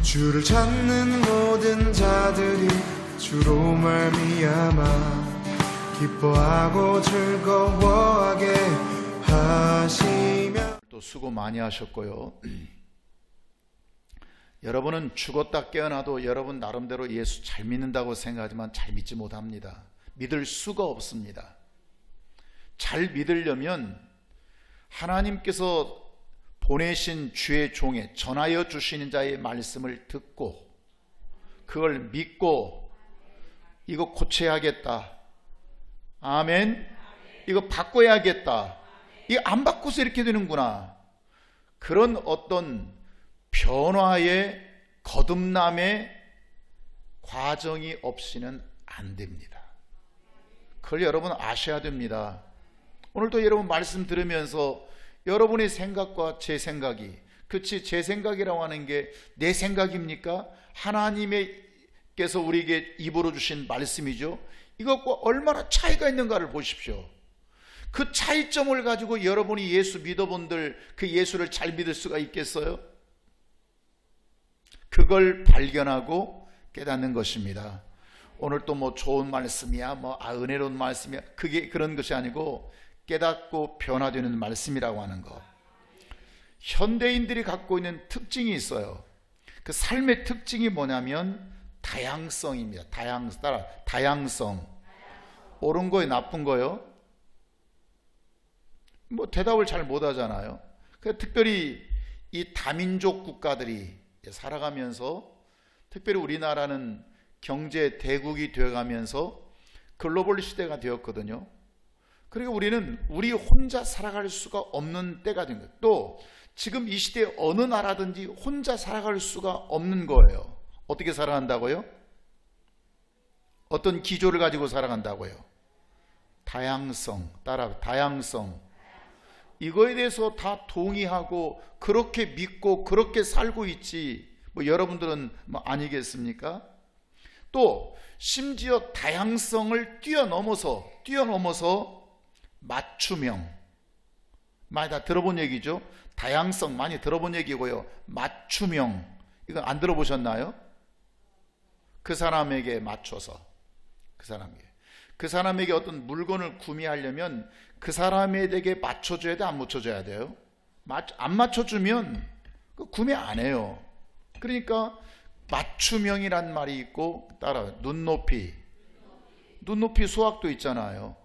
주를 찾는 모든 자들이 주로 말미암아 기뻐하고 즐거워하게 하시며. 또 수고 많이 하셨고요. 여러분은 죽었다 깨어나도 여러분 나름대로 예수 잘 믿는다고 생각하지만 잘 믿지 못합니다. 믿을 수가 없습니다. 잘 믿으려면 하나님께서 보내신 주의 종에 전하여 주시는 자의 말씀을 듣고 그걸 믿고 이거 고쳐야겠다, 아멘, 이거 바꿔야겠다, 이거 안 바꿔서 이렇게 되는구나, 그런 어떤 변화의 거듭남의 과정이 없이는 안 됩니다. 그걸 여러분 아셔야 됩니다. 오늘도 여러분 말씀 들으면서 여러분의 생각과 제 생각이, 그치, 제 생각이라고 하는 게 내 생각입니까? 하나님께서 우리에게 입으로 주신 말씀이죠. 이것과 얼마나 차이가 있는가를 보십시오. 그 차이점을 가지고 여러분이 예수 믿어본들 그 예수를 잘 믿을 수가 있겠어요? 그걸 발견하고 깨닫는 것입니다. 오늘 또 뭐 좋은 말씀이야, 은혜로운 말씀이야, 그게 그런 것이 아니고 깨닫고 변화되는 말씀이라고 하는 것. 현대인들이 갖고 있는 특징이 있어요. 그 삶의 특징이 뭐냐면 다양성입니다. 다양성. 옳은 거예요, 나쁜 거예요? 대답을 잘 못하잖아요. 특별히 이 다민족 국가들이 살아가면서, 특별히 우리나라는 경제 대국이 되어가면서 글로벌 시대가 되었거든요. 그리고 우리는 우리 혼자 살아갈 수가 없는 때가 된 거예요. 또 지금 이 시대에 어느 나라든지 혼자 살아갈 수가 없는 거예요. 어떻게 살아간다고요? 어떤 기조를 가지고 살아간다고요? 다양성. 이거에 대해서 다 동의하고 그렇게 믿고 그렇게 살고 있지, 여러분들은 아니겠습니까? 또 심지어 다양성을 뛰어넘어서 맞춤형, 많이 다 들어본 얘기죠. 다양성 많이 들어본 얘기고요. 맞춤형, 이건 안 들어보셨나요? 그 사람에게 맞춰서, 그 사람에게 어떤 물건을 구매하려면 그 사람에게 맞춰줘야 돼, 안 맞춰줘야 돼요? 안 맞춰주면 구매 안 해요. 그러니까 맞춤형이란 말이 있고, 따라 눈높이 수학도 있잖아요.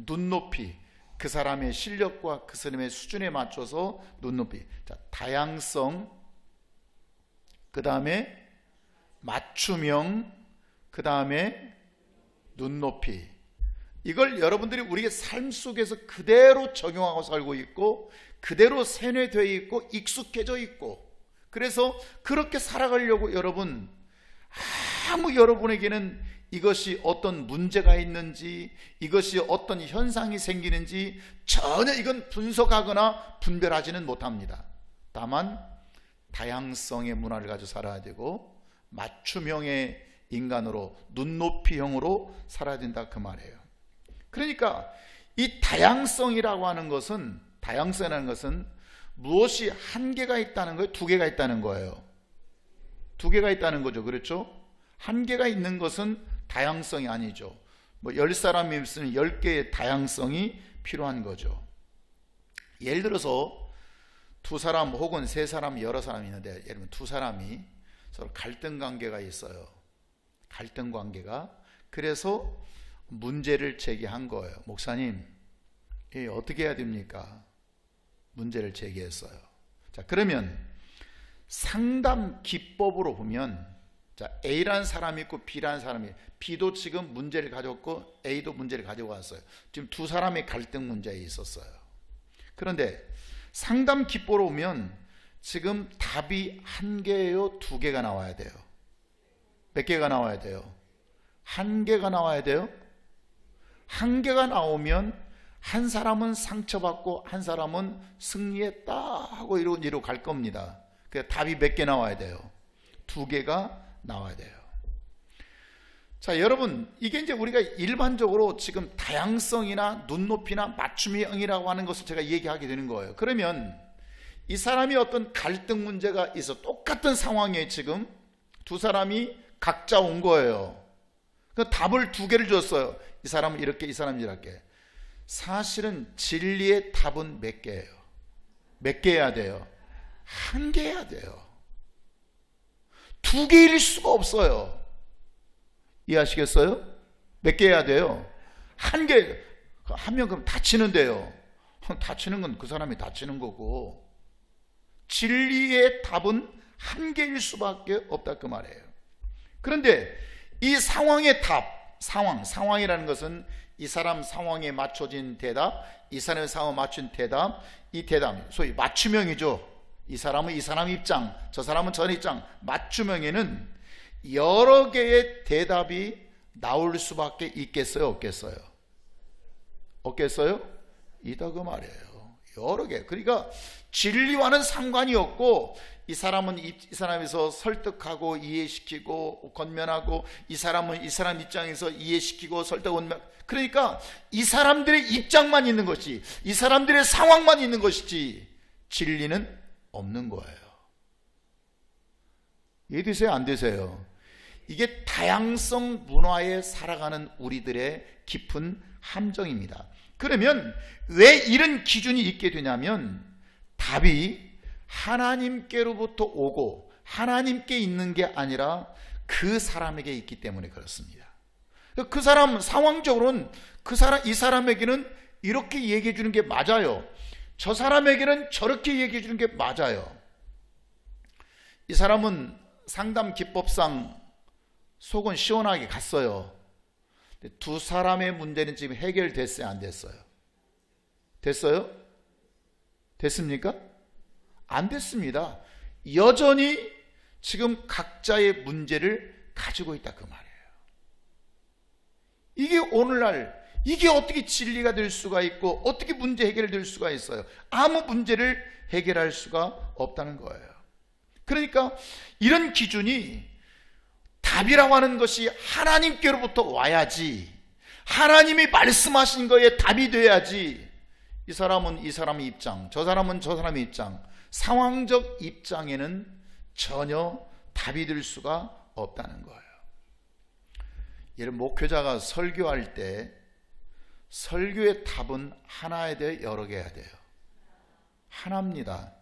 눈높이, 그 사람의 실력과 그 사람의 수준에 맞춰서 눈높이. 자, 다양성, 그 다음에 맞춤형, 그 다음에 눈높이. 이걸 여러분들이 우리의 삶 속에서 그대로 적용하고 살고 있고, 그대로 세뇌되어 있고 익숙해져 있고, 그래서 그렇게 살아가려고 여러분, 여러분에게는 이것이 어떤 문제가 있는지, 이것이 어떤 현상이 생기는지 전혀 이건 분석하거나 분별하지는 못합니다. 다만 다양성의 문화를 가지고 살아야 되고 맞춤형의 인간으로, 눈높이형으로 살아야 된다, 그 말이에요. 그러니까 이 다양성이라고 하는 것은, 다양성이라는 것은 무엇이 한 개가 있다는 거예요? 두 개가 있다는 거예요? 두 개가 있다는 거죠. 그렇죠? 한 개가 있는 것은 다양성이 아니죠. 10사람이 있으면 10개의 다양성이 필요한 거죠. 예를 들어서 두 사람 혹은 세 사람, 여러 사람이 있는데, 예를 들면 두 사람이 서로 갈등 관계가 있어요. 갈등 관계가. 그래서 문제를 제기한 거예요. 목사님, 어떻게 해야 됩니까? 문제를 제기했어요. 자, 그러면 상담 기법으로 보면, 자, A라는 사람이 있고 B라는 사람이, B도 지금 문제를 가졌고 A도 문제를 가지고 왔어요. 지금 두 사람의 갈등 문제에 있었어요. 그런데 상담 기법으로 보면 지금 답이 한 개예요, 두 개가 나와야 돼요? 몇 개가 나와야 돼요? 한 개가 나와야 돼요? 한 개가 나오면 한 사람은 상처받고 한 사람은 승리했다 하고 이러고 갈 겁니다. 그래서 답이 몇 개 나와야 돼요? 두 개가 나와야 돼요. 자, 여러분, 이게 이제 우리가 일반적으로 지금 다양성이나 눈높이나 맞춤형이라고 하는 것을 제가 얘기하게 되는 거예요. 그러면 이 사람이 어떤 갈등 문제가 있어. 똑같은 상황에 지금 두 사람이 각자 온 거예요. 그 답을 두 개를 줬어요. 이 사람은 이렇게, 이 사람은 이렇게. 사실은 진리의 답은 몇 개예요? 몇 개여야 돼요? 한 개여야 돼요. 두 개일 수가 없어요. 이해하시겠어요? 몇 개여야 돼요? 한 개. 하면 그럼 다치는데요. 다치는 건 그 사람이 다치는 거고, 진리의 답은 한 개일 수밖에 없다 그 말이에요. 그런데 이 상황의 답, 상황이라는 것은 이 사람 상황에 맞춰진 대답, 이 사람의 상황에 맞춘 대답, 이 대답, 소위 맞춤형이죠. 이 사람은 이 사람 입장, 저 사람은 저 입장. 맞춤형에는 여러 개의 대답이 나올 수밖에 있겠어요, 없겠어요? 없겠어요? 이다 그 말이에요. 여러 개. 그러니까 진리와는 상관이 없고, 이 사람은 이 사람에서 설득하고 이해시키고 권면하고, 이 사람은 이 사람 입장에서 이해시키고 설득 권면. 그러니까 이 사람들의 입장만 있는 것이, 이 사람들의 상황만 있는 것이지 진리는 없는 거예요. 이해되세요? 안 되세요? 이게 다양성 문화에 살아가는 우리들의 깊은 함정입니다. 그러면 왜 이런 기준이 있게 되냐면, 답이 하나님께로부터 오고 하나님께 있는 게 아니라 그 사람에게 있기 때문에 그렇습니다. 그 사람 상황적으로는 이 사람에게는 이렇게 얘기해 주는 게 맞아요. 저 사람에게는 저렇게 얘기해 주는 게 맞아요. 이 사람은 상담 기법상 속은 시원하게 갔어요. 두 사람의 문제는 지금 해결됐어요, 안 됐어요? 됐어요? 됐습니까? 안 됐습니다. 여전히 지금 각자의 문제를 가지고 있다 그 말이에요. 이게 오늘날, 이게 어떻게 진리가 될 수가 있고 어떻게 문제 해결될 수가 있어요? 아무 문제를 해결할 수가 없다는 거예요. 그러니까 이런 기준이, 답이라고 하는 것이 하나님께로부터 와야지, 하나님이 말씀하신 거에 답이 돼야지, 이 사람은 이 사람의 입장, 저 사람은 저 사람의 입장, 상황적 입장에는 전혀 답이 될 수가 없다는 거예요. 예를 목회자가 설교할 때 설교의 답은 하나에 대해 여러 개 해야 돼요. 하나입니다.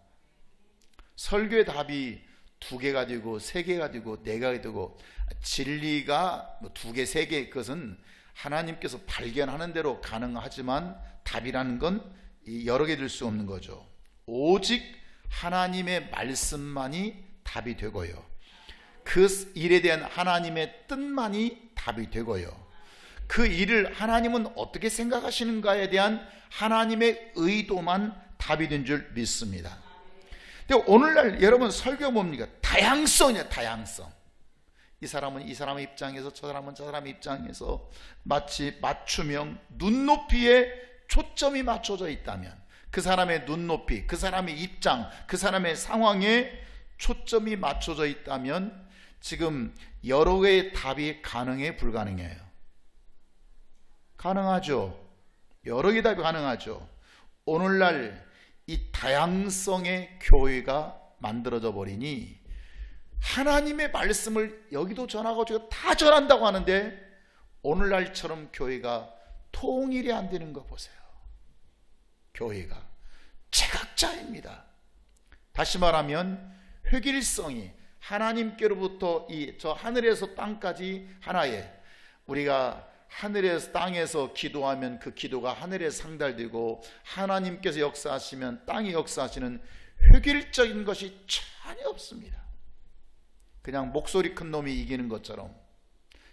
설교의 답이 두 개가 되고 세 개가 되고 네 개가 되고, 진리가 두 개, 세 개, 그것은 하나님께서 발견하는 대로 가능하지만 답이라는 건 여러 개 될 수 없는 거죠. 오직 하나님의 말씀만이 답이 되고요, 그 일에 대한 하나님의 뜻만이 답이 되고요, 그 일을 하나님은 어떻게 생각하시는가에 대한 하나님의 의도만 답이 된 줄 믿습니다. 근데 오늘날 여러분 설교 뭡니까? 다양성이에요. 다양성. 이 사람은 이 사람의 입장에서, 저 사람은 저 사람의 입장에서 마치 맞춤형, 눈높이에 초점이 맞춰져 있다면, 그 사람의 눈높이, 그 사람의 입장, 그 사람의 상황에 초점이 맞춰져 있다면 지금 여러 개의 답이 가능해, 불가능해요? 가능하죠. 여러 개의 답이 가능하죠. 오늘날 이 다양성의 교회가 만들어져 버리니 하나님의 말씀을 여기도 전하고 저기도 다 전한다고 하는데 오늘날처럼 교회가 통일이 안 되는 거 보세요. 교회가 제각자입니다. 다시 말하면 획일성이 하나님께로부터 저 하늘에서 땅까지 하나의, 우리가 하늘에서 땅에서 기도하면 그 기도가 하늘에 상달되고 하나님께서 역사하시면 땅이 역사하시는 획일적인 것이 전혀 없습니다. 그냥 목소리 큰 놈이 이기는 것처럼,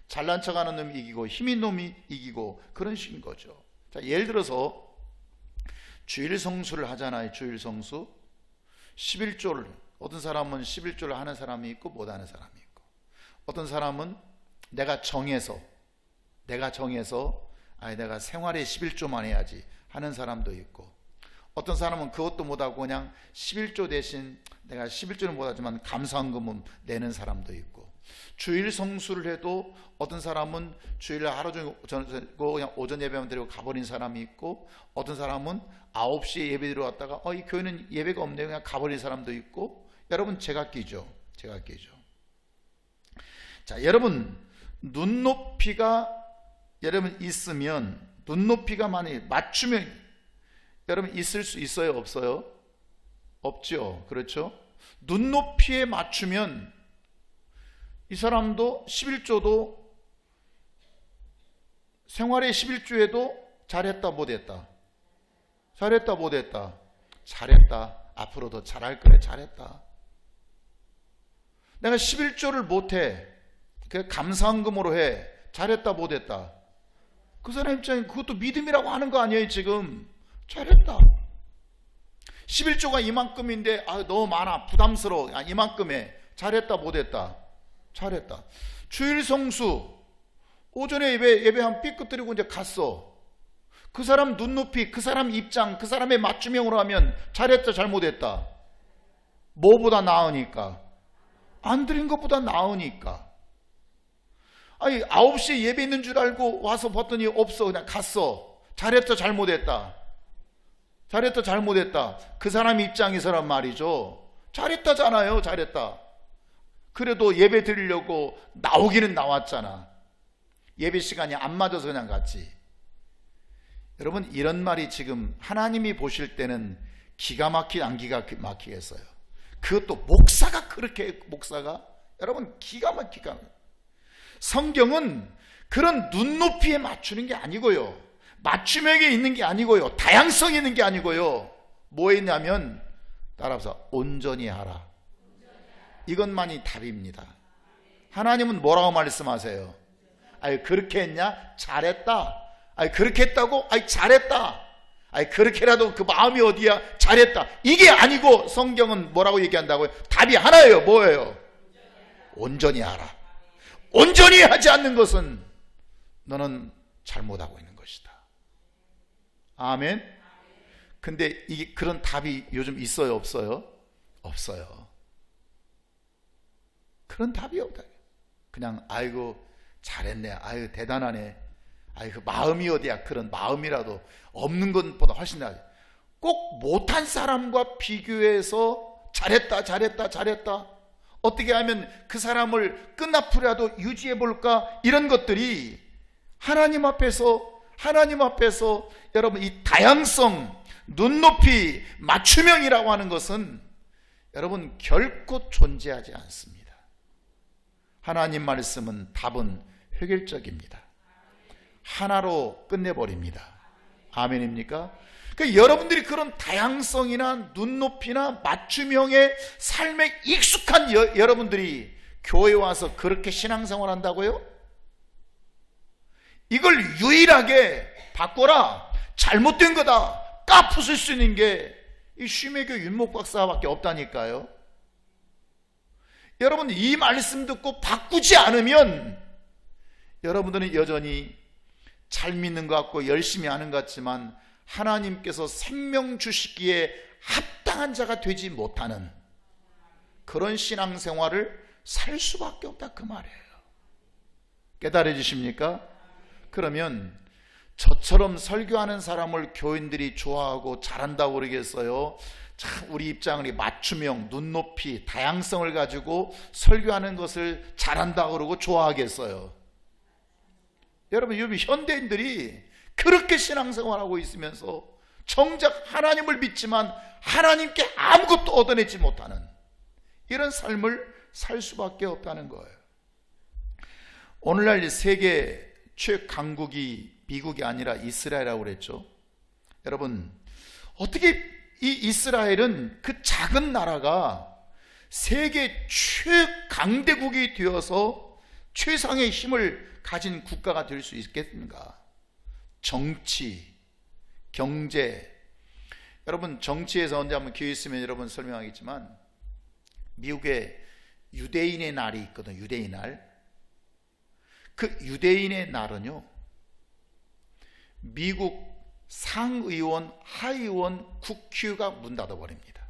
잘난 척하는 놈이 이기고 힘인 놈이 이기고 그런 식인 거죠. 자, 예를 들어서 주일 성수를 하잖아요. 주일 성수 11조를, 어떤 사람은 11조를 하는 사람이 있고 못하는 사람이 있고, 어떤 사람은 내가 정해서 내가 생활에 11조만 해야지 하는 사람도 있고, 어떤 사람은 그것도 못하고 그냥 11조 대신 내가 11조는 못하지만 감사헌금은 내는 사람도 있고, 주일 성수를 해도 어떤 사람은 주일 하루 종일 그냥 오전 예배만 드리고 가버린 사람이 있고, 어떤 사람은 9시에 예배 드리러 왔다가 이 교회는 예배가 없네요 그냥 가버린 사람도 있고. 여러분 제각기죠. 자, 여러분 눈높이가 여러분 있으면, 눈높이가 만약에 맞추면 여러분 있을 수 있어요 없어요? 없죠. 그렇죠? 눈높이에 맞추면 이 사람도 11조도 생활의 11조에도 잘했다 못했다? 잘했다 못했다? 잘했다. 앞으로도 잘할 거래. 잘했다. 내가 11조를 못해, 그 감사헌금으로 해. 잘했다 못했다? 그 사람 입장에 그것도 믿음이라고 하는 거 아니에요 지금? 잘했다. 11조가 이만큼인데 너무 많아 부담스러워. 이만큼에 잘했다 못했다? 잘했다. 주일 성수 오전에 예배한 삐끗드리고 이제 갔어. 그 사람 눈높이, 그 사람 입장, 그 사람의 맞춤형으로 하면 잘했다 잘못했다? 뭐보다 나으니까? 안 드린 것보다 나으니까. 9시에 예배 있는 줄 알고 와서 봤더니 없어. 그냥 갔어. 잘했다 잘못했다? 잘했다 잘못했다? 그 사람 입장에서란 말이죠. 잘했다잖아요. 잘했다. 그래도 예배 드리려고 나오기는 나왔잖아. 예배 시간이 안 맞아서 그냥 갔지. 여러분 이런 말이 지금 하나님이 보실 때는 기가 막히게 안 기가 막히겠어요? 그것도 목사가 여러분 기가 막히가. 성경은 그런 눈높이에 맞추는 게 아니고요, 맞춤형에 있는 게 아니고요, 다양성이 있는 게 아니고요, 뭐에 있냐면 따라서 온전히 하라. 이것만이 답입니다. 하나님은 뭐라고 말씀하세요? 그렇게 했냐? 잘했다. 그렇게 했다고? 잘했다. 그렇게라도 그 마음이 어디야? 잘했다. 이게 아니고 성경은 뭐라고 얘기한다고요? 답이 하나예요. 뭐예요? 온전히 하라. 온전히 하지 않는 것은 너는 잘못하고 있는 것이다. 아멘. 근데 이게 그런 답이 요즘 있어요 없어요? 없어요. 그런 답이 없다. 그냥 아이고 잘했네, 아유 대단하네, 그 마음이 어디야? 그런 마음이라도 없는 것보다 훨씬 나아요. 꼭 못한 사람과 비교해서 잘했다 어떻게 하면 그 사람을 끝나프라도 유지해 볼까, 이런 것들이 하나님 앞에서 여러분 이 다양성, 눈높이, 맞춤형이라고 하는 것은 여러분 결코 존재하지 않습니다. 하나님 말씀은 답은 획일적입니다. 하나로 끝내버립니다. 아멘입니까? 그러니까 여러분들이 그런 다양성이나 눈높이나 맞춤형의 삶에 익숙한 여러분들이 교회에 와서 그렇게 신앙생활 한다고요? 이걸 유일하게 바꿔라, 잘못된 거다, 까부술 수 있는 게 이 쉬매교 윤목 박사밖에 없다니까요. 여러분 이 말씀 듣고 바꾸지 않으면 여러분들은 여전히 잘 믿는 것 같고 열심히 하는 것 같지만 하나님께서 생명 주시기에 합당한 자가 되지 못하는 그런 신앙생활을 살 수밖에 없다, 그 말이에요. 깨달아지십니까? 그러면 저처럼 설교하는 사람을 교인들이 좋아하고 잘한다고 그러겠어요? 참 우리 입장을 맞춤형, 눈높이, 다양성을 가지고 설교하는 것을 잘한다고 그러고 좋아하겠어요? 여러분 요즘 현대인들이 그렇게 신앙생활하고 있으면서 정작 하나님을 믿지만 하나님께 아무것도 얻어내지 못하는 이런 삶을 살 수밖에 없다는 거예요. 오늘날 세계 최강국이 미국이 아니라 이스라엘이라고 그랬죠. 여러분 어떻게 이 이스라엘은 그 작은 나라가 세계 최강대국이 되어서 최상의 힘을 가진 국가가 될 수 있겠는가? 정치, 경제. 여러분 정치에서 언제 한번 기회 있으면 여러분 설명하겠지만 미국에 유대인의 날이 있거든요. 유대인 날. 그 유대인의 날은요, 미국 상의원, 하의원, 국회가 문 닫아버립니다.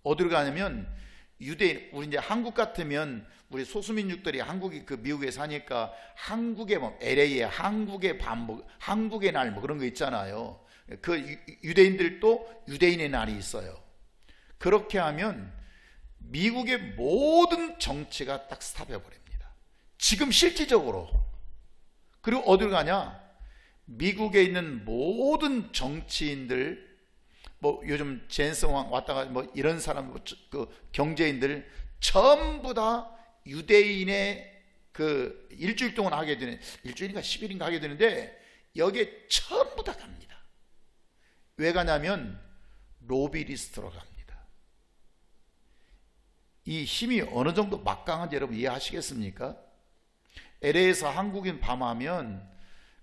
어디로 가냐면 유대인, 우리 이제 한국 같으면 우리 소수민족들이 한국이 그 미국에 사니까 한국의 뭐 LA에 한국의 밤, 뭐 한국의 날 뭐 그런 거 있잖아요. 그 유대인들도 유대인의 날이 있어요. 그렇게 하면 미국의 모든 정치가 딱 스탑해 버립니다. 지금 실질적으로. 그리고 어디로 가냐? 미국에 있는 모든 정치인들, 뭐 요즘 젠슨 왕 왔다가 뭐 이런 사람, 그 경제인들 전부 다 유대인의 그 일주일 동안 하게 되는, 일주일인가 10일인가 하게 되는데 여기에 전부 다 갑니다. 왜 가냐면 로비리스트로 갑니다. 이 힘이 어느 정도 막강한지 여러분 이해하시겠습니까? LA에서 한국인 밤하면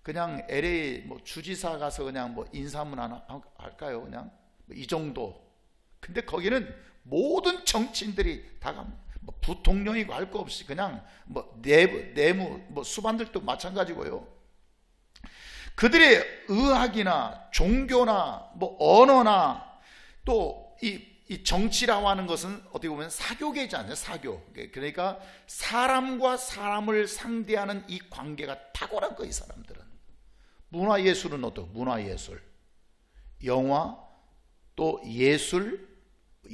그냥 LA 뭐 주지사 가서 그냥 뭐 인사문 하나 할까요? 그냥 이 정도. 근데 거기는 모든 정치인들이 다 갑니다. 뭐 부통령이고 할 거 없이 그냥 뭐 내무 뭐 수반들도 마찬가지고요. 그들의 의학이나 종교나 뭐 언어나 또 이 정치라고 하는 것은 어떻게 보면 사교계잖아요. 사교. 그러니까 사람과 사람을 상대하는 이 관계가 탁월한 거예요. 이 사람들은. 문화예술은 어떻고? 문화예술, 영화, 또 예술,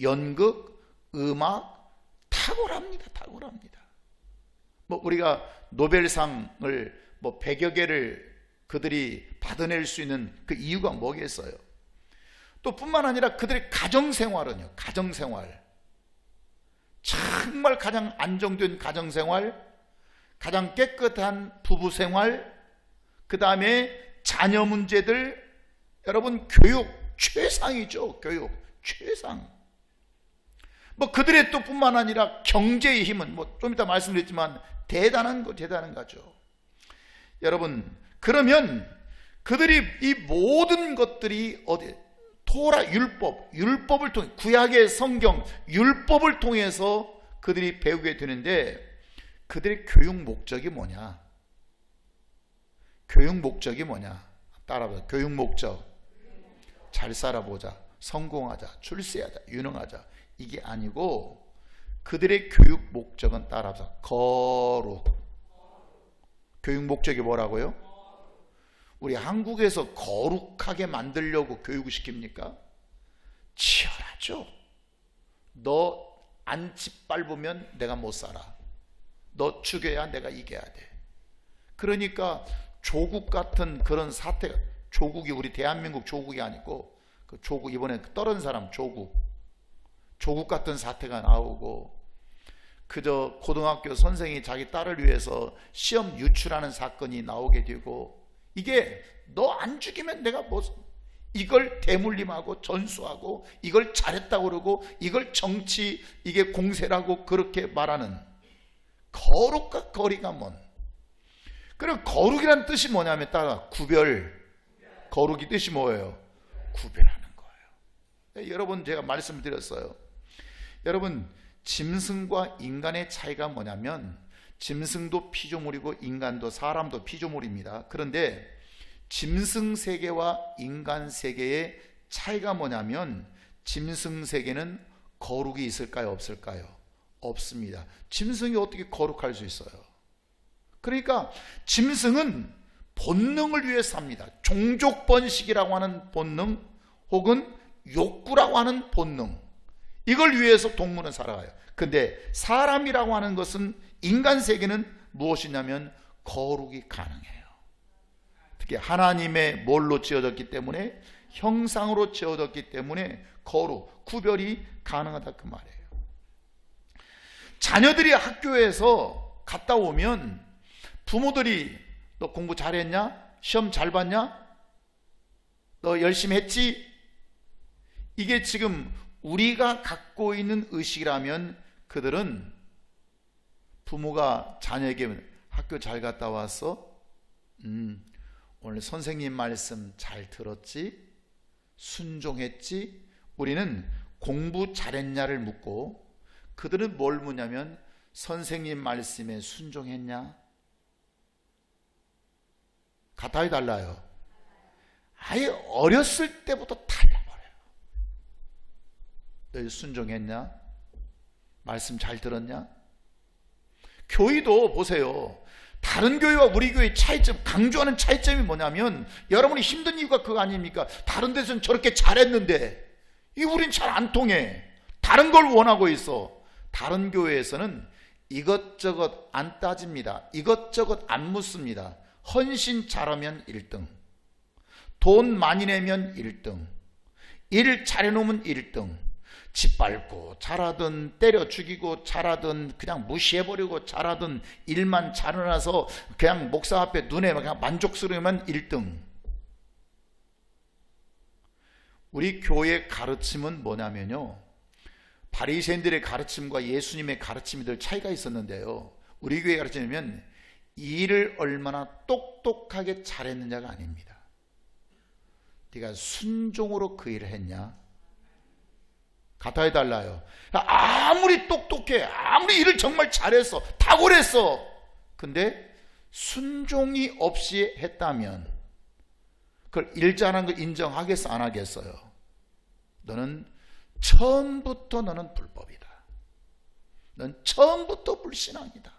연극, 음악 탁월합니다. 탁월합니다. 뭐 우리가 노벨상을 뭐 100여 개를 그들이 받아낼 수 있는 그 이유가 뭐겠어요? 또 뿐만 아니라 그들의 가정생활은요. 가정생활, 정말 가장 안정된 가정생활, 가장 깨끗한 부부생활, 그 다음에 자녀 문제들, 여러분 교육 최상이죠. 교육 최상. 뭐 그들의 또 뿐만 아니라 경제의 힘은 뭐 좀 이따 말씀드렸지만 대단한 거죠. 여러분, 그러면 그들이 이 모든 것들이 어디, 토라 율법을 통해, 구약의 성경 율법을 통해서 그들이 배우게 되는데 그들의 교육 목적이 뭐냐? 교육 목적이 뭐냐? 따라보자. 교육 목적. 잘 살아보자, 성공하자, 출세하자, 유능하자. 이게 아니고 그들의 교육 목적은 따라보자. 거룩. 교육 목적이 뭐라고요? 우리 한국에서 거룩하게 만들려고 교육을 시킵니까? 치열하죠. 너 안 짓밟으면 내가 못 살아. 너 죽여야 내가 이겨야 돼. 그러니까 조국 같은 그런 사태가, 조국이 우리 대한민국 조국이 아니고 그 조국, 이번에 떨어진 사람 조국 같은 사태가 나오고, 그저 고등학교 선생이 자기 딸을 위해서 시험 유출하는 사건이 나오게 되고, 이게 너 안 죽이면 내가 뭐, 이걸 대물림하고 전수하고 이걸 잘했다고 그러고 이걸 정치, 이게 공세라고 그렇게 말하는 거룩과 거리가 먼. 그럼 거룩이란 뜻이 뭐냐면 따라 구별. 거룩이 뜻이 뭐예요? 구별하는 거예요. 여러분, 제가 말씀드렸어요. 여러분, 짐승과 인간의 차이가 뭐냐면 짐승도 피조물이고 인간도, 사람도 피조물입니다. 그런데 짐승 세계와 인간 세계의 차이가 뭐냐면 짐승 세계는 거룩이 있을까요? 없을까요? 없습니다. 짐승이 어떻게 거룩할 수 있어요? 그러니까 짐승은 본능을 위해 삽니다. 종족 번식이라고 하는 본능, 혹은 욕구라고 하는 본능, 이걸 위해서 동물은 살아가요. 근데 사람이라고 하는 것은, 인간 세계는 무엇이냐면 거룩이 가능해요. 특히 하나님의 뭘로 지어졌기 때문에, 형상으로 지어졌기 때문에 거룩, 구별이 가능하다 그 말이에요. 자녀들이 학교에서 갔다 오면 부모들이 너 공부 잘했냐? 시험 잘 봤냐? 너 열심히 했지? 이게 지금 우리가 갖고 있는 의식이라면, 그들은 부모가 자녀에게 학교 잘 갔다 왔어? 오늘 선생님 말씀 잘 들었지? 순종했지? 우리는 공부 잘했냐를 묻고, 그들은 뭘 묻냐면 선생님 말씀에 순종했냐? 같아요, 달라요? 아예 어렸을 때부터 달라버려요. 너희 순종했냐? 말씀 잘 들었냐? 교회도 보세요. 다른 교회와 우리 교회의 차이점, 강조하는 차이점이 뭐냐면, 여러분이 힘든 이유가 그거 아닙니까? 다른 데서는 저렇게 잘했는데 이 우린 잘 안 통해. 다른 걸 원하고 있어. 다른 교회에서는 이것저것 안 따집니다. 이것저것 안 묻습니다. 헌신 잘하면 1등, 돈 많이 내면 1등, 일 잘해놓으면 1등, 짓밟고 잘하든 때려 죽이고 잘하든 그냥 무시해버리고 잘하든 일만 잘해놔서 그냥 목사 앞에 눈에 그냥 만족스러우면 1등. 우리 교회의 가르침은 뭐냐면요, 바리새인들의 가르침과 예수님의 가르침이 늘 차이가 있었는데요, 우리 교회 가르침이면 일을 얼마나 똑똑하게 잘했느냐가 아닙니다. 네가 순종으로 그 일을 했냐? 같아야 달라요. 아무리 똑똑해, 아무리 일을 정말 잘했어, 탁월했어, 근데 순종이 없이 했다면 그걸 일 잘한 걸 인정하겠어, 안 하겠어요? 너는 처음부터 너는 불법이다. 넌 처음부터 불신앙이다.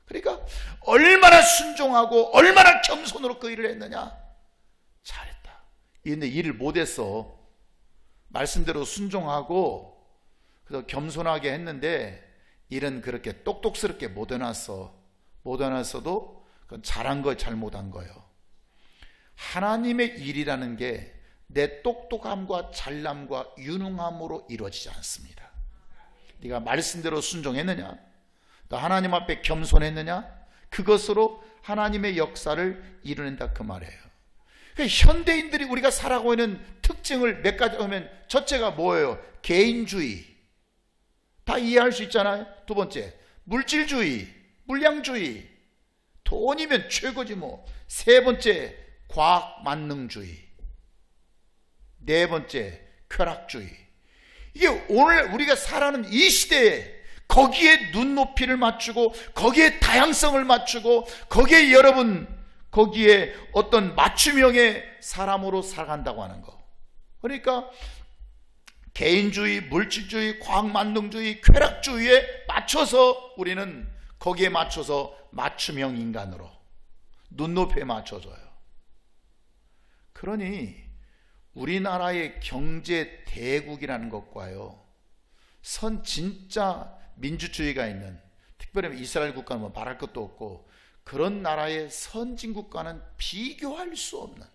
그러니까 얼마나 순종하고 얼마나 겸손으로 그 일을 했느냐? 잘했다. 근데 일을 못했어. 말씀대로 순종하고 그래서 겸손하게 했는데 일은 그렇게 똑똑스럽게 못 해놨어. 못 해놨어도 그건 잘한 거 잘못한 거예요. 하나님의 일이라는 게 내 똑똑함과 잘남과 유능함으로 이루어지지 않습니다. 네가 말씀대로 순종했느냐? 너 하나님 앞에 겸손했느냐? 그것으로 하나님의 역사를 이루낸다, 그 말이에요. 현대인들이 우리가 살아가고 있는 특징을 몇 가지 하면, 첫째가 뭐예요? 개인주의. 다 이해할 수 있잖아요. 두 번째, 물질주의, 물량주의. 돈이면 최고지 뭐. 세 번째, 과학 만능주의. 네 번째, 쾌락주의. 이게 오늘 우리가 살아가는 이 시대에 거기에 눈높이를 맞추고 거기에 다양성을 맞추고 거기에 여러분, 거기에 어떤 맞춤형의 사람으로 살아간다고 하는 거. 그러니까 개인주의, 물질주의, 과학만능주의, 쾌락주의에 맞춰서 우리는 거기에 맞춰서 맞춤형 인간으로 눈높이에 맞춰줘요. 그러니 우리나라의 경제 대국이라는 것과요, 진짜 민주주의가 있는, 특별히 이스라엘 국가는 뭐 말할 것도 없고 그런 나라의 선진 국가는 비교할 수 없는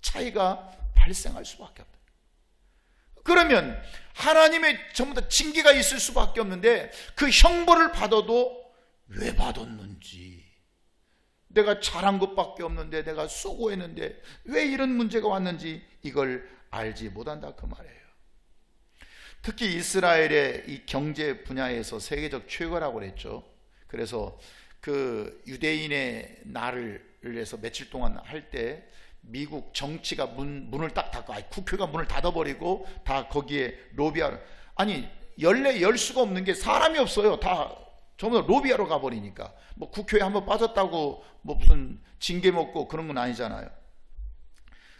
차이가 발생할 수밖에 없다. 그러면 하나님의 전부 다 징계가 있을 수밖에 없는데 그 형벌을 받아도 왜 받았는지, 내가 잘한 것밖에 없는데, 내가 수고했는데 왜 이런 문제가 왔는지 이걸 알지 못한다, 그 말이에요. 특히 이스라엘의 이 경제 분야에서 세계적 최고라고 그랬죠. 그래서 그 유대인의 날을 해서 며칠 동안 할 때 미국 정치가 문을 딱 닫고, 국회가 문을 닫아버리고 다 거기에 로비하러, 아니 열 수가 없는 게 사람이 없어요. 다 전부 다 로비하러 가버리니까. 뭐 국회에 한번 빠졌다고 뭐 무슨 징계 먹고 그런 건 아니잖아요.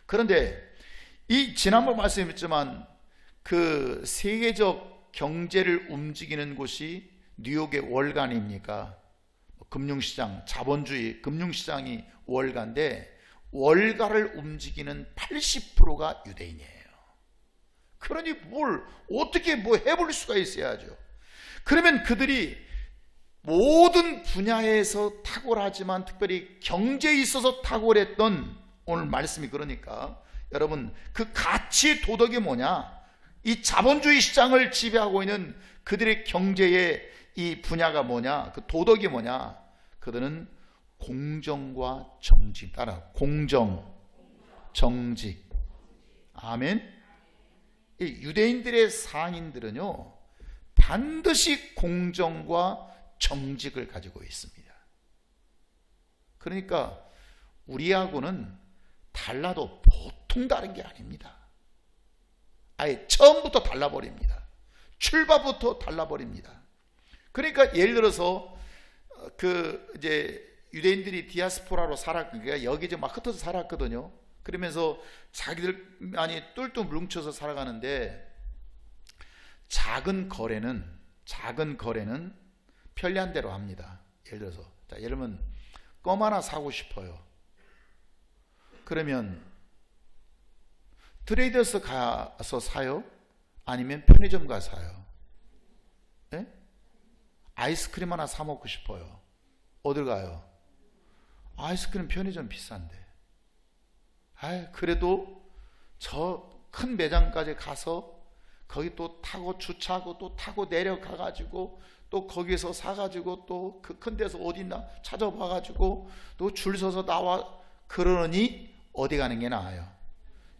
그런데 이 지난번 말씀했지만 그 세계적 경제를 움직이는 곳이 뉴욕의 월가입니까? 금융시장, 자본주의 금융시장이 월가인데 월가를 움직이는 80%가 유대인이에요. 그러니 뭘 어떻게 뭐 해볼 수가 있어야죠. 그러면 그들이 모든 분야에서 탁월하지만 특별히 경제에 있어서 탁월했던, 오늘 말씀이 그러니까 여러분 그 가치 도덕이 뭐냐? 이 자본주의 시장을 지배하고 있는 그들의 경제의 이 분야가 뭐냐? 그 도덕이 뭐냐? 그들은 공정과 정직. 따라, 공정, 정직. 아멘. 이 유대인들의 상인들은요 반드시 공정과 정직을 가지고 있습니다. 그러니까 우리하고는 달라도 보통 다른 게 아닙니다. 아예 처음부터 달라버립니다. 출발부터 달라버립니다. 그러니까 예를 들어서 그 이제 유대인들이 디아스포라로 그러니까 여기저기 막 흩어져 살았거든요. 그러면서 자기들만이 똘똘 뭉쳐서 살아가는데 작은 거래는 편리한 대로 합니다. 예를 들어서 예를 들면 껌 하나 사고 싶어요. 그러면 트레이더스 가서 사요? 아니면 편의점 가서 사요? 예? 아이스크림 하나 사 먹고 싶어요. 어딜 가요? 아이스크림 편의점 비싼데. 그래도 저 큰 매장까지 가서 거기 또 타고 주차하고 또 타고 내려가가지고 또 거기서 사가지고 또 그 큰 데서 어디 있나 찾아봐가지고 또 줄 서서 나와 그러니 어디 가는 게 나아요?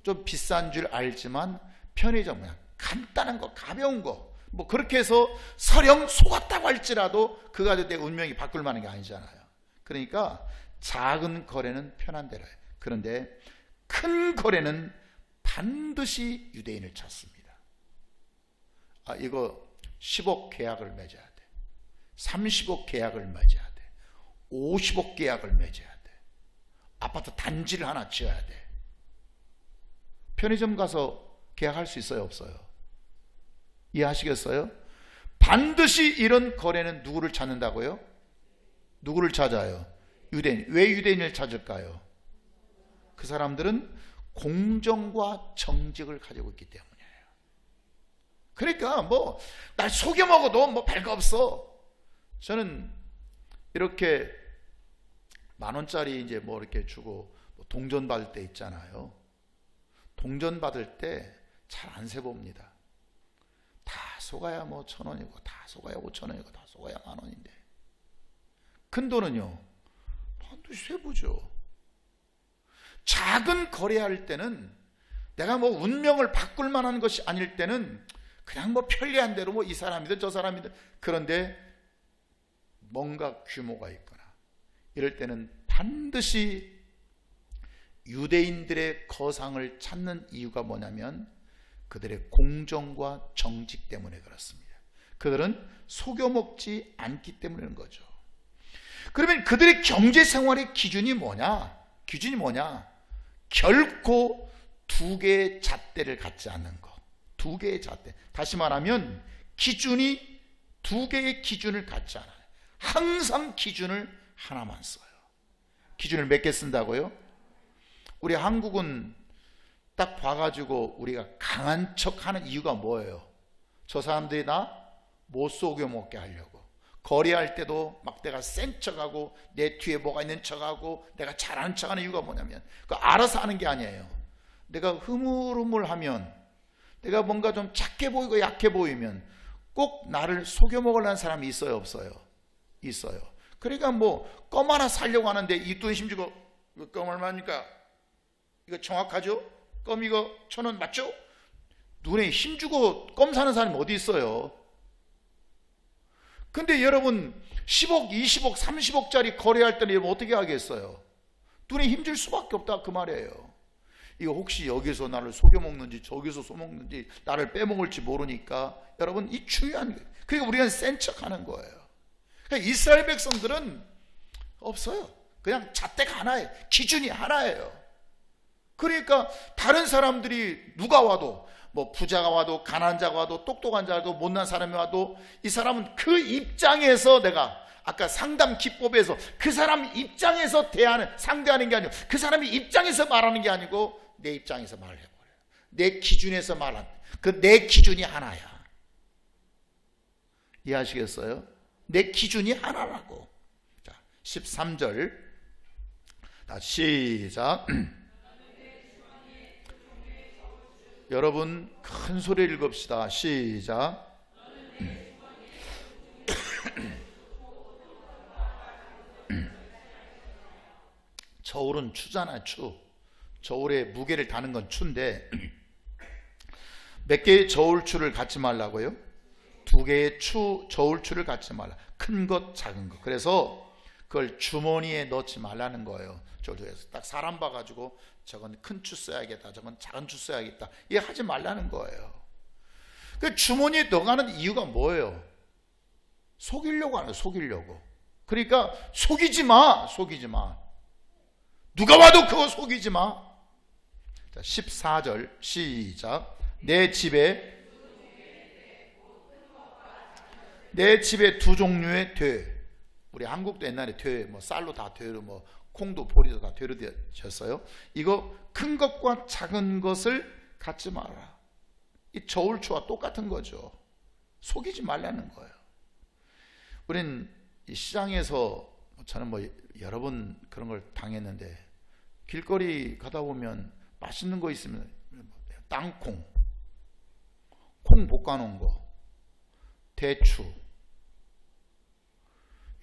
좀 비싼 줄 알지만 편의점 그냥 간단한 거 가벼운 거 뭐 그렇게 해서 설령 속았다고 할지라도 그거 가지고 내 운명이 바꿀 만한 게 아니잖아요. 그러니까 작은 거래는 편한 대로 해요. 그런데 큰 거래는 반드시 유대인을 찾습니다. 이거 10억 계약을 맺어야 돼. 30억 계약을 맺어야 돼. 50억 계약을 맺어야 돼. 아파트 단지를 하나 지어야 돼. 편의점 가서 계약할 수 있어요, 없어요? 이해하시겠어요? 반드시 이런 거래는 누구를 찾는다고요? 누구를 찾아요? 유대인. 왜 유대인을 찾을까요? 그 사람들은 공정과 정직을 가지고 있기 때문이에요. 그러니까 뭐 날 속여 먹어도 뭐 별거 없어. 저는 이렇게 10,000원짜리 이제 뭐 이렇게 주고 동전 받을 때 있잖아요. 동전 받을 때 잘 안 세봅니다. 다 속아야 뭐 1,000원이고 다 속아야 5,000원이고 다 속아야 10,000원인데 큰 돈은요 반드시 세보죠. 작은 거래할 때는 내가 뭐 운명을 바꿀 만한 것이 아닐 때는 그냥 뭐 편리한 대로 뭐 이 사람이든 저 사람이든, 그런데 뭔가 규모가 있거나 이럴 때는 반드시 유대인들의 거상을 찾는 이유가 뭐냐면 그들의 공정과 정직 때문에 그렇습니다. 그들은 속여먹지 않기 때문에 그런 거죠. 그러면 그들의 경제생활의 기준이 뭐냐? 결코 두 개의 잣대를 갖지 않는 것. 두 개의 잣대. 다시 말하면 기준이 두 개의 기준을 갖지 않아요. 항상 기준을 하나만 써요. 기준을 몇 개 쓴다고요? 우리 한국은 딱 봐가지고 우리가 강한 척하는 이유가 뭐예요? 저 사람들이 나 못 속여먹게 하려고. 거래할 때도 막 내가 센 척하고 내 뒤에 뭐가 있는 척하고 내가 잘하는 척하는 이유가 뭐냐면 그 알아서 하는 게 아니에요. 내가 흐물흐물하면, 내가 뭔가 좀 착해 보이고 약해 보이면 꼭 나를 속여먹으려는 사람이 있어요, 없어요? 있어요. 그러니까 뭐 껌 하나 사려고 하는데 이 돈 힘주고 이거 껌 얼마입니까? 이거 정확하죠? 껌 이거 1,000원 맞죠? 눈에 힘주고 껌 사는 사람이 어디 있어요? 근데 여러분 10억, 20억, 30억짜리 거래할 때는 여러분 어떻게 하겠어요? 눈에 힘줄 수밖에 없다 그 말이에요. 이거 혹시 여기서 나를 속여먹는지 저기서 속먹는지 나를 빼먹을지 모르니까 여러분 이 중요한 거예요. 그러니까 우리는 센 척하는 거예요. 그러니까 이스라엘 백성들은 없어요. 그냥 잣대가 하나예요. 기준이 하나예요. 그러니까 다른 사람들이 누가 와도 뭐 부자가 와도 가난한 자가 와도 똑똑한 자가 와도 못난 사람이 와도 이 사람은 그 입장에서, 내가 아까 상담 기법에서 그 사람 입장에서 상대하는 게 아니고 그 사람의 입장에서 말하는 게 아니고 내 입장에서 말을 해버려요. 내 기준에서 말하는 그 내 기준이 하나야. 이해하시겠어요? 내 기준이 하나라고. 자, 13절 시작. 여러분 큰 소리로 읽읍시다. 시작. 저울은 추잖아요. 저울에 무게를 다는 건 추인데 몇 개의 저울추를 갖지 말라고요? 2개의 저울추를 갖지 말라. 큰 것 작은 것. 그래서 그걸 주머니에 넣지 말라는 거예요. 저울에서 딱 사람 봐가지고 저건 큰 추 써야겠다, 저건 작은 추 써야겠다, 이게 하지 말라는 거예요. 그 주머니에 넣어가는 이유가 뭐예요? 속이려고 하는 거예요. 속이려고. 그러니까 속이지 마. 누가 봐도 그거 속이지 마. 자, 14절 시작. 내 집에 두 종류의 돼. 우리 한국도 옛날에 돼, 뭐 쌀로 다 되로, 뭐 콩도 보리도 다 되로 되셨어요. 이거 큰 것과 작은 것을 갖지 마라. 이 저울추와 똑같은 거죠. 속이지 말라는 거예요. 우린 이 시장에서, 저는 뭐 여러 번 그런 걸 당했는데, 길거리 가다 보면 맛있는 거 있으면 땅콩, 콩 볶아놓은 거, 대추.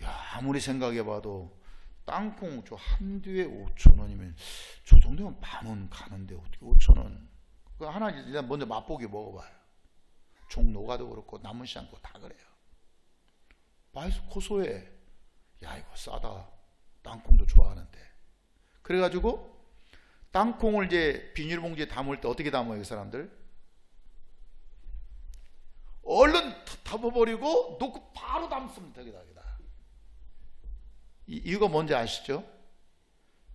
야, 아무리 생각해봐도 땅콩 저 한 뒤에 5,000원이면 저 정도면 10,000원 가는데 어떻게 5,000원? 그 하나 일단 먼저 맛보기 먹어봐요. 종로가도 그렇고 남은시장도 다 그래요. 맛있어, 고소해. 야, 이거 싸다. 땅콩도 좋아하는데. 그래가지고 땅콩을 이제 비닐봉지에 담을 때 어떻게 담아요, 이 사람들? 얼른 담아버리고 놓고 바로 담습니다. 여기다. 이유가 뭔지 아시죠?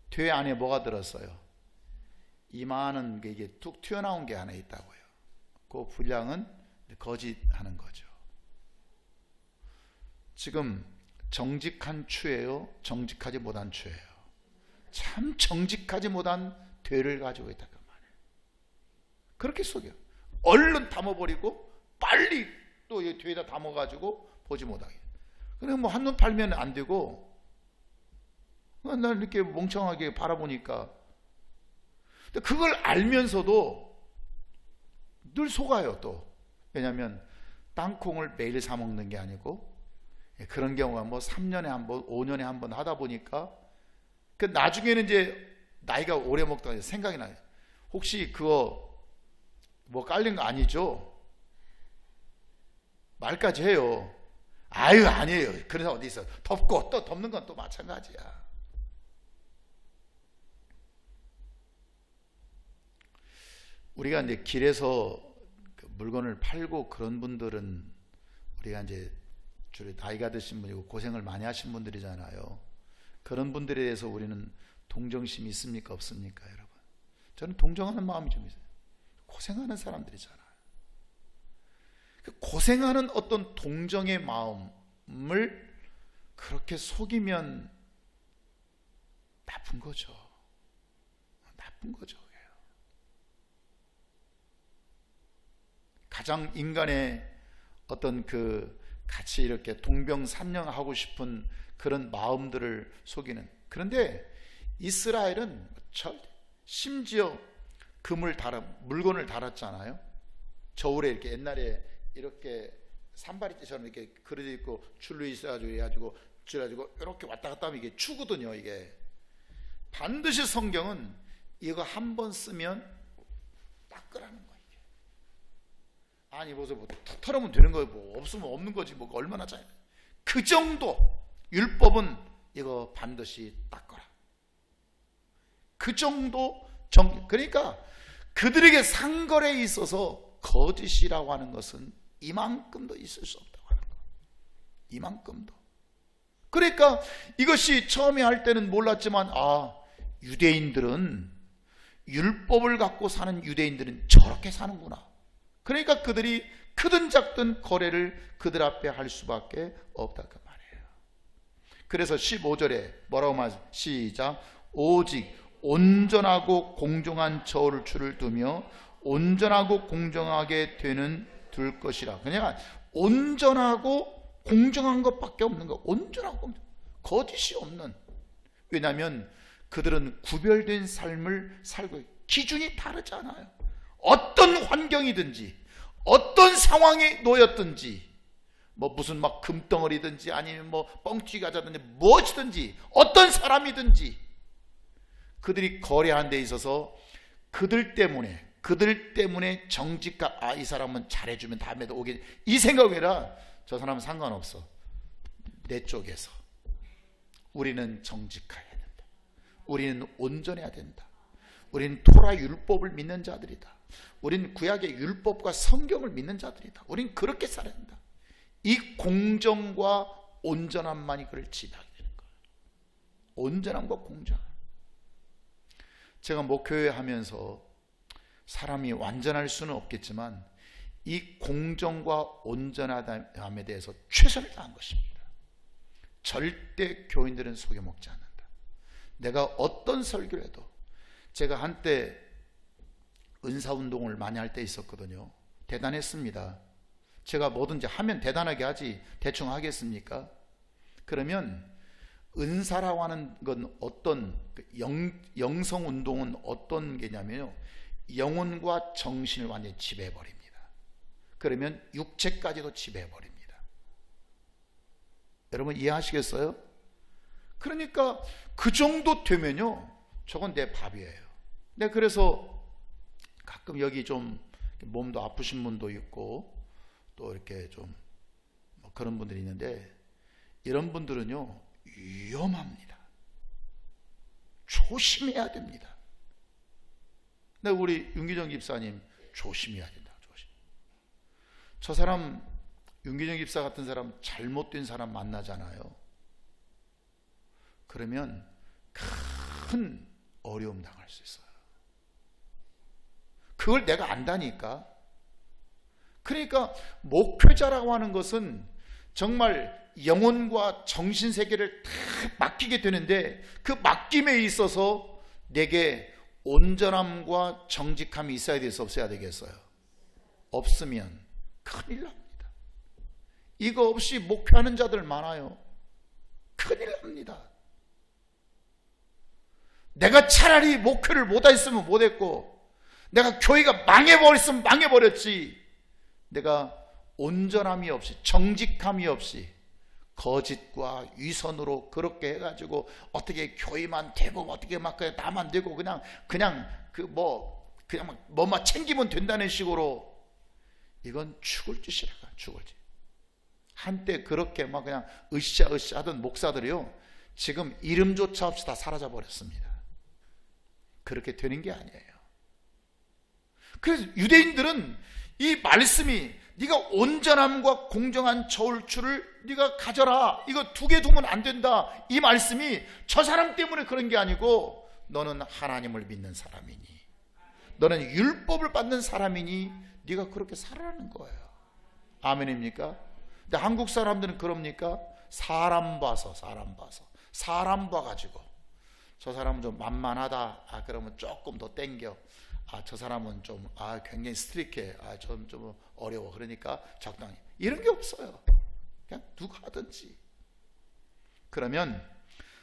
돼 안에 뭐가 들었어요? 이만한 게 이게 툭 튀어나온 게 하나 있다고요. 그 분량은 거짓하는 거죠. 지금 정직한 추예요? 정직하지 못한 추예요? 참 정직하지 못한 돼를 가지고 있다 그 말이에요. 그렇게 속여. 얼른 담아버리고 빨리 또 이 돼에다 담아가지고 보지 못하게. 그래 뭐 한눈 팔면 안 되고, 날 이렇게 멍청하게 바라보니까. 근데 그걸 알면서도 늘 속아요 또. 왜냐하면 땅콩을 매일 사 먹는 게 아니고, 그런 경우가 뭐 3년에 한 번, 5년에 한 번 하다 보니까 그 나중에는 이제 나이가 오래 먹다가 생각이 나요. 혹시 그거 뭐 깔린 거 아니죠? 말까지 해요. 아유, 아니에요. 그래서 어디 있어. 덮고 또 덮는 건 또 마찬가지야. 우리가 이제 길에서 물건을 팔고 그런 분들은 우리가 이제 주로 나이가 드신 분이고 고생을 많이 하신 분들이잖아요. 그런 분들에 대해서 우리는 동정심이 있습니까? 없습니까? 여러분, 저는 동정하는 마음이 좀 있어요. 고생하는 사람들이잖아요. 고생하는 어떤 동정의 마음을 그렇게 속이면 나쁜 거죠. 나쁜 거죠. 가장 인간의 어떤 그 같이 이렇게 동병상련하고 싶은 그런 마음들을 속이는. 그런데 이스라엘은 심지어 물건을 달았잖아요. 저울에 이렇게 옛날에 이렇게 산바리떼처럼 이렇게 그려져 있고 줄로 있어가지고 이렇게 왔다 갔다 하면 이게 추거든요. 이게 반드시 성경은 이거 한 번 쓰면 닦으라는 거예요. 아니 뭐서 뭐 털으면 되는 거예요. 뭐 없으면 없는 거지. 뭐 얼마나 차이. 그 정도 율법은 이거 반드시 닦아라. 그 정도 그러니까 그들에게 상거래에 있어서 거짓이라고 하는 것은 이만큼도 있을 수 없다고 하는 거. 이만큼도. 그러니까 이것이 처음에 할 때는 몰랐지만, 유대인들은 율법을 갖고 사는 유대인들은 저렇게 사는구나. 그러니까 그들이 크든 작든 거래를 그들 앞에 할 수밖에 없다 그 말이에요. 그래서 15절에 뭐라고 말하죠? 시작. 오직 온전하고 공정한 저울추를 두며 온전하고 공정하게 둘 것이라. 그냥 온전하고 공정한 것밖에 없는 거. 온전하고 거짓이 없는. 왜냐하면 그들은 구별된 삶을 살고 기준이 다르잖아요. 어떤 환경이든지 어떤 상황에 놓였든지, 뭐 무슨 막 금덩어리든지 아니면 뭐 뻥튀기 가자든지 무엇이든지 어떤 사람이든지 그들이 거래하는 데 있어서 그들 때문에 정직한, 이 사람은 잘해주면 다음에도 오게, 이 생각이 아니라 저 사람은 상관없어. 내 쪽에서 우리는 정직해야 된다. 우리는 온전해야 된다. 우리는 토라 율법을 믿는 자들이다. 우리는 구약의 율법과 성경을 믿는 자들이다. 우리는 그렇게 살아야 된다. 이 공정과 온전함만이 그를 지배하게 되는 거예요. 온전함과 공정함. 제가 목회회 하면서 사람이 완전할 수는 없겠지만 이 공정과 온전함에 대해서 최선을 다한 것입니다. 절대 교인들은 속여먹지 않는다. 내가 어떤 설교를 해도, 제가 한때 은사운동을 많이 할 때 있었거든요. 대단했습니다. 제가 뭐든지 하면 대단하게 하지 대충 하겠습니까? 그러면 은사라고 하는 건 어떤, 영성운동은 어떤 게냐면요, 영혼과 정신을 완전히 지배해버립니다. 그러면 육체까지도 지배해버립니다. 여러분 이해하시겠어요? 그러니까 그 정도 되면요, 저건 내 밥이에요. 네, 그래서 가끔 여기 좀 몸도 아프신 분도 있고 또 이렇게 좀 그런 분들이 있는데, 이런 분들은요 위험합니다. 조심해야 됩니다. 근데 우리 윤기정 집사님 조심해야 된다. 저 사람, 윤기정 집사 같은 사람, 잘못된 사람 만나잖아요. 그러면 큰 어려움 당할 수 있어요. 그걸 내가 안다니까. 그러니까 목회자라고 하는 것은 정말 영혼과 정신 세계를 다 맡기게 되는데, 그 맡김에 있어서 내게 온전함과 정직함이 있어야 돼서 없어야 되겠어요? 없으면 큰일 납니다. 이거 없이 목회하는 자들 많아요. 큰일 납니다. 내가 차라리 목회를 못했으면 못했고, 내가 교회가 망해버렸으면 망해버렸지, 내가 온전함이 없이, 정직함이 없이 거짓과 위선으로 그렇게 해가지고 어떻게 교회만 되고 어떻게 막 그냥 나만 되고 그냥 뭐만 챙기면 된다는 식으로, 이건 죽을 짓이라고. 죽을 짓. 한때 그렇게 막 그냥 으쌰으쌰 하던 목사들이요, 지금 이름조차 없이 다 사라져 버렸습니다. 그렇게 되는 게 아니에요. 그래서 유대인들은 이 말씀이, 네가 온전함과 공정한 저울추를 네가 가져라, 이거 두 개 두면 안 된다, 이 말씀이 저 사람 때문에 그런 게 아니고, 너는 하나님을 믿는 사람이니, 너는 율법을 받는 사람이니 네가 그렇게 살아라는 거예요. 아멘입니까? 근데 한국 사람들은 그럽니까? 사람 봐가지고 저 사람은 좀 만만하다, 그러면 조금 더 땡겨. 저 사람은 좀 굉장히 스트릭해, 좀 어려워, 그러니까 적당히. 이런 게 없어요. 그냥 누가 하든지. 그러면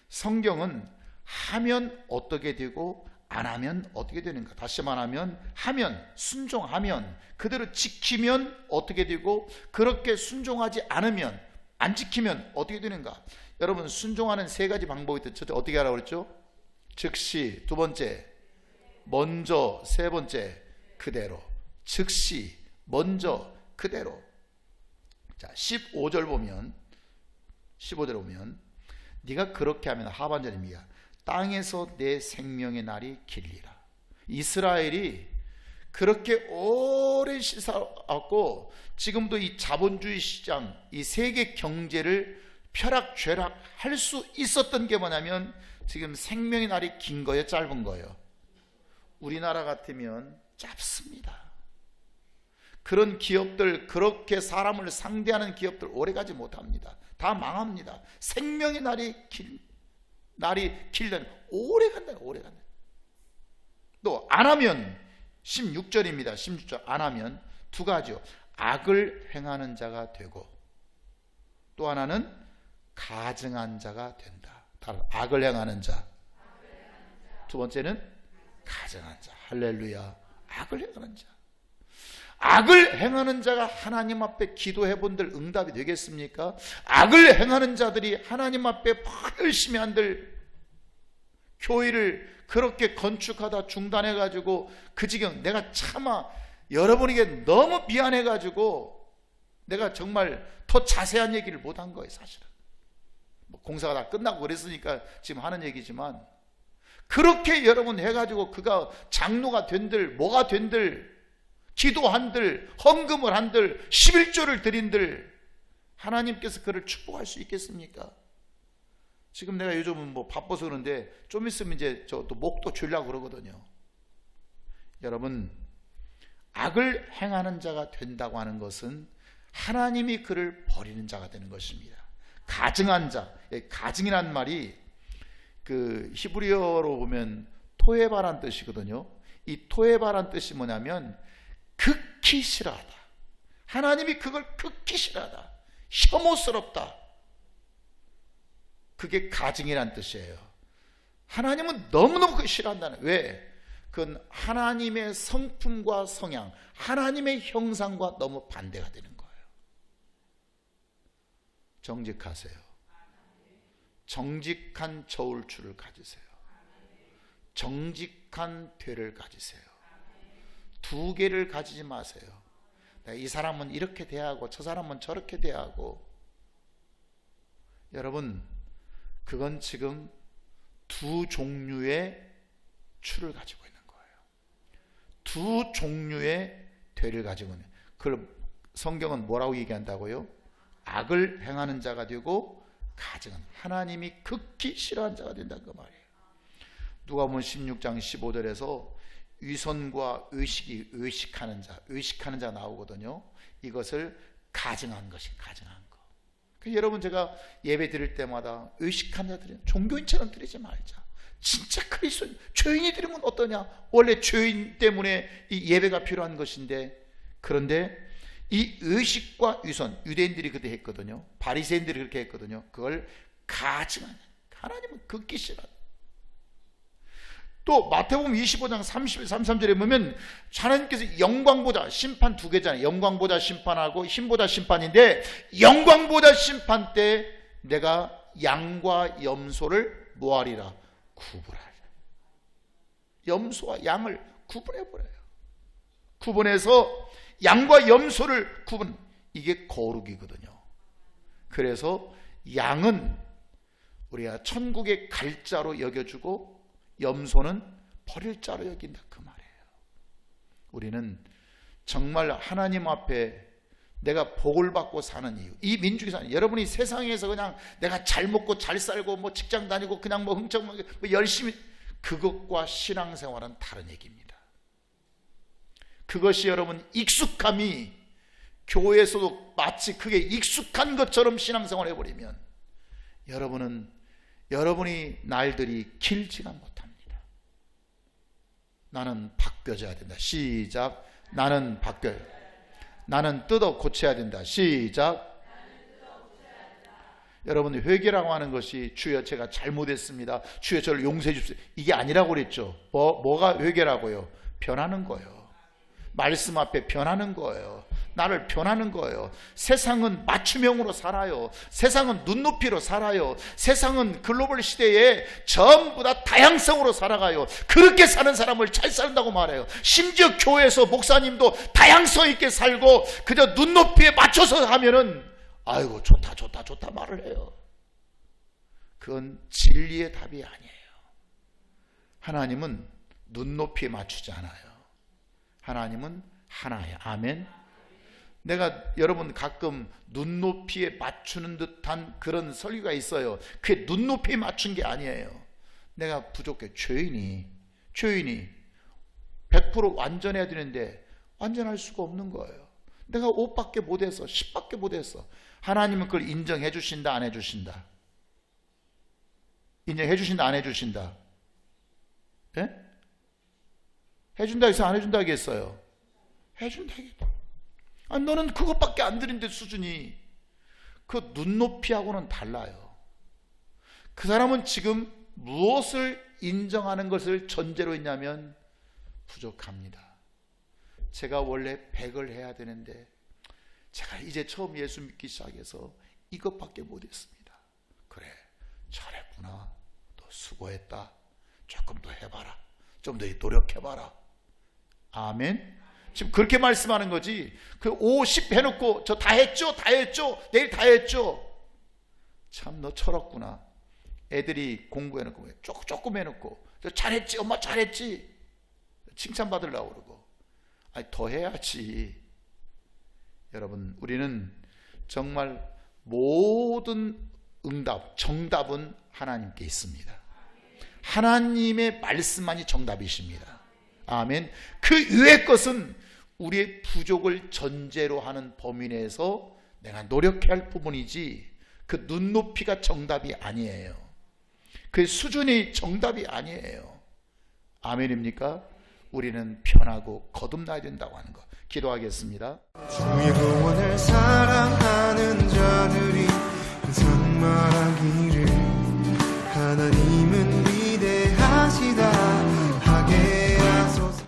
성경은 하면 어떻게 되고 안 하면 어떻게 되는가? 다시 말하면, 하면, 순종하면, 그대로 지키면 어떻게 되고, 그렇게 순종하지 않으면, 안 지키면 어떻게 되는가? 여러분, 순종하는 세 가지 방법이 있죠. 첫째, 어떻게 하라고 그랬죠? 즉시, 두 번째 먼저, 세 번째 그대로. 즉시, 먼저, 그대로. 자, 15절 보면, 네가 그렇게 하면, 하반절입니다. 땅에서 내 생명의 날이 길리라. 이스라엘이 그렇게 오랜 시간 살았고, 지금도 이 자본주의 시장, 이 세계 경제를 펴락죄락 할 수 있었던 게 뭐냐면, 지금 생명의 날이 긴 거예요, 짧은 거예요? 우리나라 같으면 짧습니다. 그런 기업들, 그렇게 사람을 상대하는 기업들 오래가지 못합니다. 다 망합니다. 생명의 날이 길면 오래 간다. 또 안 하면, 16절입니다. 16절, 안 하면 두 가지요. 악을 행하는 자가 되고, 또 하나는 가증한 자가 된다. 악을 행하는 자. 두 번째는 가증한 자. 할렐루야. 악을 행하는 자. 악을 행하는 자가 하나님 앞에 기도해 본들 응답이 되겠습니까? 악을 행하는 자들이 하나님 앞에 열심히 한들 교회를 그렇게 건축하다 중단해가지고 그 지경, 내가 차마 여러분에게 너무 미안해가지고 내가 정말 더 자세한 얘기를 못한 거예요. 사실은 뭐 공사가 다 끝나고 그랬으니까 지금 하는 얘기지만, 그렇게 여러분 해가지고 그가 장로가 된들 뭐가 된들 기도한들 헌금을 한들 11조를 드린들 하나님께서 그를 축복할 수 있겠습니까? 지금 내가 요즘은 뭐 바빠서 그런데 좀 있으면 이제 저 또 목도 줄려고 그러거든요. 여러분, 악을 행하는 자가 된다고 하는 것은 하나님이 그를 버리는 자가 되는 것입니다. 가증한 자, 가증이란 말이 그 히브리어로 보면 토에바란 뜻이거든요. 이 토에바란 뜻이 뭐냐면 극히 싫어하다. 하나님이 그걸 극히 싫어하다. 혐오스럽다. 그게 가증이란 뜻이에요. 하나님은 너무너무 그 싫어한다는. 왜? 그건 하나님의 성품과 성향, 하나님의 형상과 너무 반대가 되는 거예요. 정직하세요. 정직한 저울추를 가지세요. 정직한 되를 가지세요. 두 개를 가지지 마세요. 이 사람은 이렇게 대하고 저 사람은 저렇게 대하고. 여러분, 그건 지금 두 종류의 추를 가지고 있는 거예요. 두 종류의 되를 가지고 있는. 그걸 성경은 뭐라고 얘기한다고요? 악을 행하는 자가 되고 가증한, 하나님이 극히 싫어하는 자가 된다, 그 말이에요. 누가복음 16장 15절에서 위선과 의식하는 자 나오거든요. 이것을 가증한 것이 가증한 거. 여러분, 제가 예배 드릴 때마다 의식한 자들은 종교인처럼 드리지 말자. 진짜 그리스도 죄인이 드리면 어떠냐? 원래 죄인 때문에 이 예배가 필요한 것인데, 그런데 이 의식과 위선, 유대인들이 그때 했거든요. 바리새인들이 그렇게 했거든요. 그걸 가증한, 하나님은 극히 싫어한다. 또 마태복음 25장 31, 33절에 보면 하나님께서 영광보다, 심판 두 개잖아요. 영광보다 심판하고 힘보다 심판인데, 영광보다 심판 때 내가 양과 염소를 뭐하리라? 구분하리라. 염소와 양을 구분해버려요. 구분해서 양과 염소를 구분, 이게 거룩이거든요. 그래서 양은 우리가 천국의 갈 자로 여겨주고 염소는 버릴 자로 여긴다, 그 말이에요. 우리는 정말 하나님 앞에 내가 복을 받고 사는 이유, 이 민족이 사는, 여러분이 세상에서 그냥 내가 잘 먹고 잘 살고 뭐 직장 다니고 그냥 뭐 흥청하게 뭐 열심히, 그것과 신앙생활은 다른 얘기입니다. 그것이 여러분 익숙함이, 교회에서도 마치 그게 익숙한 것처럼 신앙생활을 해버리면 여러분이 날들이 길지가 못합니다. 나는 바뀌어져야 된다. 시작. 나는 바뀌어야 된다. 나는 뜯어 고쳐야 된다. 시작. 여러분, 회개라고 하는 것이 주여 제가 잘못했습니다, 주여 저를 용서해 주십시오, 이게 아니라고 그랬죠. 뭐가 회개라고요? 변하는 거예요. 말씀 앞에 변하는 거예요. 나를 변하는 거예요. 세상은 맞춤형으로 살아요. 세상은 눈높이로 살아요. 세상은 글로벌 시대에 전부 다 다양성으로 살아가요. 그렇게 사는 사람을 잘 산다고 말해요. 심지어 교회에서 목사님도 다양성 있게 살고 그저 눈높이에 맞춰서 하면은 아이고 좋다 말을 해요. 그건 진리의 답이 아니에요. 하나님은 눈높이에 맞추지 않아요. 하나님은 하나예요. 아멘. 내가 여러분 가끔 눈높이에 맞추는 듯한 그런 설교가 있어요. 그게 눈높이에 맞춘 게 아니에요. 내가 부족해. 죄인이 100% 완전해야 되는데 완전할 수가 없는 거예요. 내가 5밖에 못해서 10밖에 못했어. 하나님은 그걸 인정해 주신다, 안 해주신다? 인정해 주신다, 안 해주신다? 예? 해준다 해서 안 해준다 하겠어요? 해준다 하겠다. 아니, 너는 그것밖에 안 드린데 수준이. 그 눈높이하고는 달라요. 그 사람은 지금 무엇을 인정하는 것을 전제로 했냐면 부족합니다. 제가 원래 100을 해야 되는데 제가 이제 처음 예수 믿기 시작해서 이것밖에 못했습니다. 그래, 잘했구나. 너 수고했다. 조금 더 해봐라. 좀 더 노력해봐라. 아멘. 지금 그렇게 말씀하는 거지. 그 50 해놓고 저 다 했죠? 내일 다 했죠? 참 너 철없구나. 애들이 공부해놓고 조금 해놓고 잘했지? 엄마 잘했지? 칭찬받으려고 그러고. 아니, 더 해야지. 여러분, 우리는 정말 모든 응답, 정답은 하나님께 있습니다. 하나님의 말씀만이 정답이십니다. 아멘. 그 외의 것은 우리의 부족을 전제로 하는 범위 내에서 내가 노력해야 할 부분이지 그 눈높이가 정답이 아니에요. 그 수준이 정답이 아니에요. 아멘입니까? 우리는 편하고 거듭나야 된다고 하는 것. 기도하겠습니다. 주의 구원을 사랑하는 자들이